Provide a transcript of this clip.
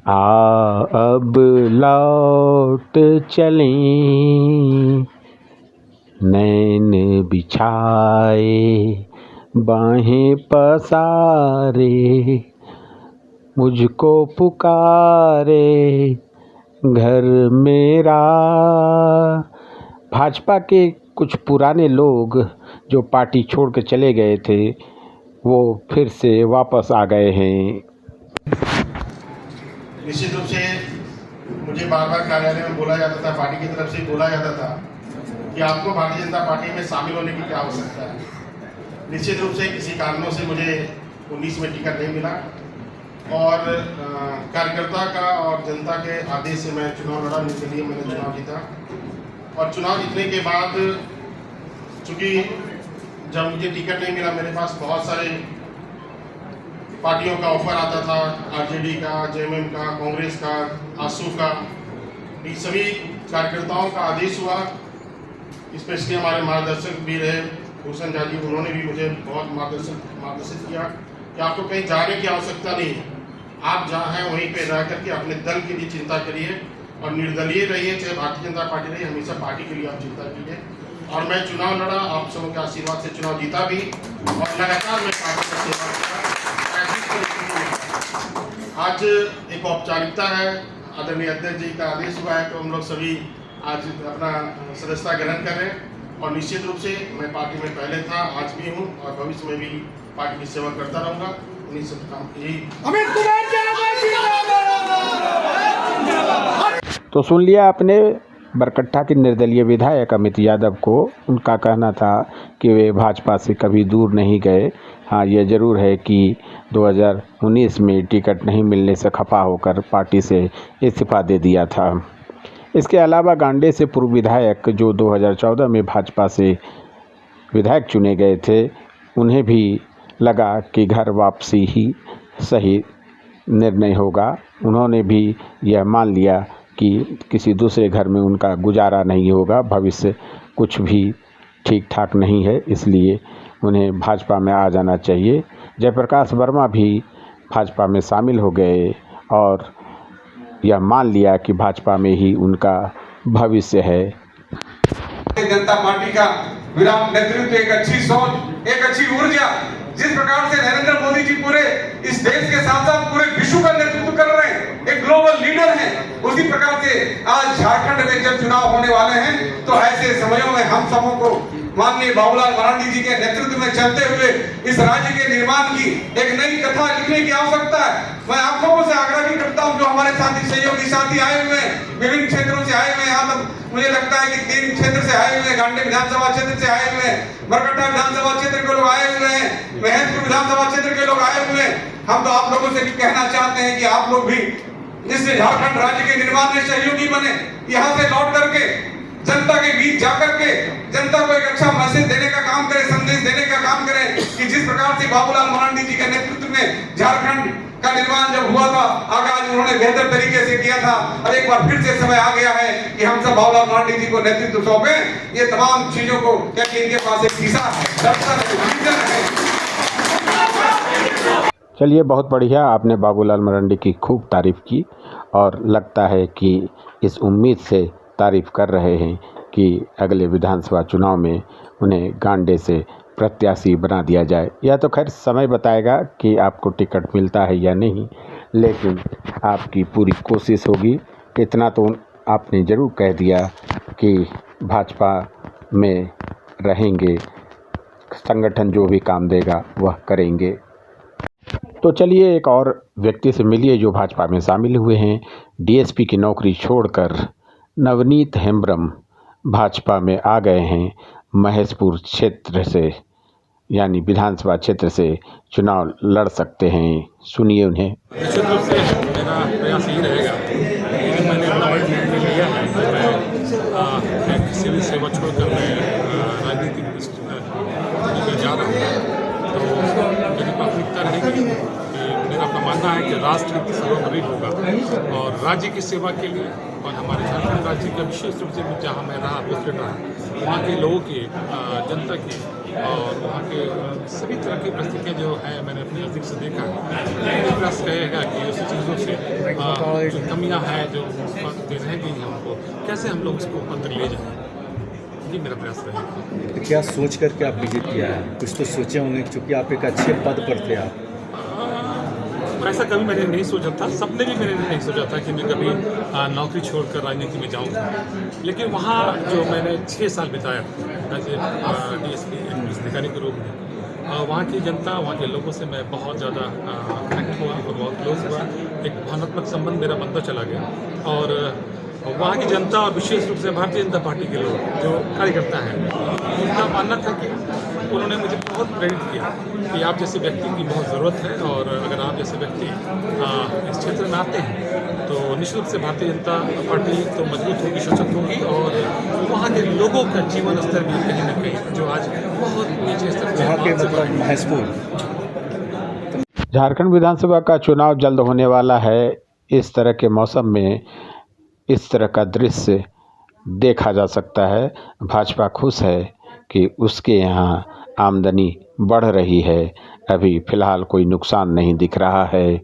आ अब लौट चलें, नैन बिछाए बाहें पसारे, मुझको पुकारे घर मेरा। भाजपा के कुछ पुराने लोग जो पार्टी छोड़ के चले गए थे वो फिर से वापस आ गए हैं। निश्चित रूप से मुझे बार बार कार्यालय में बोला जाता था, पार्टी की तरफ से बोला जाता था कि आपको भारतीय जनता पार्टी में शामिल होने की क्या आवश्यकता है। निश्चित रूप से किसी कारणों से मुझे 19 में टिकट नहीं मिला और कार्यकर्ता का और जनता के आदेश से मैं चुनाव लड़ा, इसके लिए मैंने चुनाव जीता। और चुनाव जीतने के बाद चूँकि जब मुझे टिकट नहीं मिला, मेरे पास बहुत सारे पार्टियों का ऑफर आता था, आरजेडी का, जेएमएम का, कांग्रेस का, आसू का। ये सभी कार्यकर्ताओं का आदेश हुआ, स्पेशली हमारे मार्गदर्शक भी रहे भूषण झा जी, उन्होंने भी मुझे बहुत मार्गदर्शित किया कि आपको कहीं जाने की आवश्यकता नहीं है, आप जहाँ हैं वहीं पे रह करके अपने दल के लिए चिंता करिए और निर्दलीय रहिए, चाहे भारतीय जनता पार्टी रही, हमेशा पार्टी के लिए आप चिंता कीजिए। और मैं चुनाव लड़ा, आप सबों के आशीर्वाद से चुनाव जीता भी और लगातार मैं पार्टी का सेवा किया। आज एक औपचारिकता है, आदरणीय अध्यक्ष जी का आदेश हुआ है तो हम लोग सभी आज अपना सदस्यता ग्रहण कर रहे हैं। और निश्चित रूप से मैं पार्टी में पहले था, आज भी हूँ और भविष्य में भी पार्टी की सेवा करता रहूँगा। उन्हीं सब काम यही। तो सुन लिया आपने बरकट्ठा के निर्दलीय विधायक अमित यादव को। उनका कहना था कि वे भाजपा से कभी दूर नहीं गए। हाँ, ये ज़रूर है कि 2019 में टिकट नहीं मिलने से खफा होकर पार्टी से इस्तीफा दे दिया था। इसके अलावा गांडे से पूर्व विधायक जो 2014 में भाजपा से विधायक चुने गए थे, उन्हें भी लगा कि घर वापसी ही सही निर्णय होगा। उन्होंने भी यह मान लिया कि किसी दूसरे घर में उनका गुजारा नहीं होगा, भविष्य कुछ भी ठीक ठाक नहीं है, इसलिए उन्हें भाजपा में आ जाना चाहिए। जयप्रकाश वर्मा भी भाजपा में शामिल हो गए और यह मान लिया कि भाजपा में ही उनका भविष्य है। जनता पार्टी का विराट नेतृत्व, एक अच्छी सोच, एक अच्छी ऊर्जा, जिस प्रकार से नरेंद्र मोदी जी पूरे इस देश के साथ साथ पूरे विश्व का नेतृत्व कर रहे हैं, एक ग्लोबल लीडर हैं, उसी प्रकार से आज झारखंड में जब चुनाव होने वाले हैं तो ऐसे समयों में हम सबों को माननीय बाबूलाल मरांडी जी के नेतृत्व में चलते हुए इस राज्य के निर्माण की एक नई कथा लिखने की आवश्यकता है। मैं आप लोगों से आग्रह भी करता हूं, जो हमारे साथी सहयोगी साथी आए हुए हैं, विभिन्न क्षेत्रों से आए हुए हैं, यहाँ तक मुझे लगता है कि 3 क्षेत्र से आए हुए हैं, गांडे विधानसभा क्षेत्र से आए हुए हैं, बरकट्टा विधानसभा क्षेत्र के लोग आए हुए हैं, महेंद्रपुर विधानसभा क्षेत्र के लोग आए हुए हैं। हम तो आप लोगों से भी कहना चाहते हैं कि आप लोग भी जिससे झारखंड राज्य के निर्माण में सहयोगी बने, यहाँ से लौट करके जनता के बीच जाकर के जनता को एक अच्छा मैसेज देने का काम करें, संदेश देने का काम करें कि जिस प्रकार से बाबूलाल मरांडी जी के नेतृत्व में झारखंड का निर्माण जब हुआ था, आगाज उन्होंने बेहतर तरीके से किया था और एक बार फिर से समय आ गया है कि हम सब बाबूलाल मरांडी जी को नेतृत्व सौंपे। ये तमाम चीजों को क्या कि इनके पास एक दिशा है, दर्शन है, विजन है। चलिए, बहुत बढ़िया, आपने बाबूलाल मरांडी की खूब तारीफ़ की और लगता है कि इस उम्मीद से तारीफ़ कर रहे हैं कि अगले विधानसभा चुनाव में उन्हें गांडे से प्रत्याशी बना दिया जाए। या तो खैर समय बताएगा कि आपको टिकट मिलता है या नहीं, लेकिन आपकी पूरी कोशिश होगी। इतना तो आपने ज़रूर कह दिया कि भाजपा में रहेंगे, संगठन जो भी काम देगा वह करेंगे। तो चलिए एक और व्यक्ति से मिलिए जो भाजपा में शामिल हुए हैं। डीएसपी की नौकरी छोड़कर नवनीत हेम्ब्रम भाजपा में आ गए हैं। महेशपुर क्षेत्र से यानी विधानसभा क्षेत्र से चुनाव लड़ सकते हैं। सुनिए उन्हें। निश्चित रूप से मेरा प्रयास यही रहेगा कि मैंने अपना निर्णय लिया है कि मैं किसी भी सेवा छोड़कर मैं राजनीतिक में जा रहा हूँ। तो मेरी प्राथमिकता रहेगी कि मेरा अपना मानना है कि राष्ट्र हित सर्वोपरि होगा और राज्य की सेवा के लिए और हमारे झारखंड राज्य का विशेष रूप से जहाँ मैं रहा पोस्टेड रहा, वहाँ के लोगों की जनता की और वहाँ के सभी तरह की परिस्थितियाँ जो है मैंने अपने नज़दीक से देखा। मेरा प्रयास रहेगा कि उस चीज़ों से जो कमियाँ हैं जो रह गई हैं हमको, कैसे हम लोग उसको अंदर ले जाएँ, ये मेरा प्रयास रहेगा। तो क्या सोच करके आप बीजेपी आए हैं? कुछ तो सोचे होंगे क्योंकि आप एक अच्छे पद पर थे आप। ऐसा कभी मैंने नहीं सोचा था, सपने भी मैंने नहीं सोचा था कि मैं कभी नौकरी छोड़कर राजनीति में जाऊंगा। लेकिन वहाँ जो मैंने 6 साल बिताया एज ए DSP पुलिस अधिकारी के रूप में, वहाँ की जनता, वहाँ के लोगों से मैं बहुत ज़्यादा कनेक्ट हुआ और बहुत क्लोज हुआ। एक भावनात्मक संबंध मेरा बनता चला गया और वहाँ की जनता और विशेष रूप से भारतीय जनता पार्टी के लोग जो कार्यकर्ता हैं, उनका मानना था कि उन्होंने मुझे बहुत प्रेरित किया कि आप जैसे व्यक्ति की बहुत ज़रूरत है और अगर आप जैसे व्यक्ति इस क्षेत्र में आते हैं तो निश्चित रूप से भारतीय जनता पार्टी तो मजबूत होगी, सशक्त होगी और वहाँ के लोगों का जीवन स्तर भी कहीं न कहीं जो आज बहुत नीचे स्तर वहाँ के मतलब महसूल। झारखंड विधानसभा का चुनाव जल्द होने वाला है। इस तरह के मौसम में इस तरह का दृश्य देखा जा सकता है। भाजपा खुश है कि उसके यहाँ आमदनी बढ़ रही है। अभी फ़िलहाल कोई नुकसान नहीं दिख रहा है।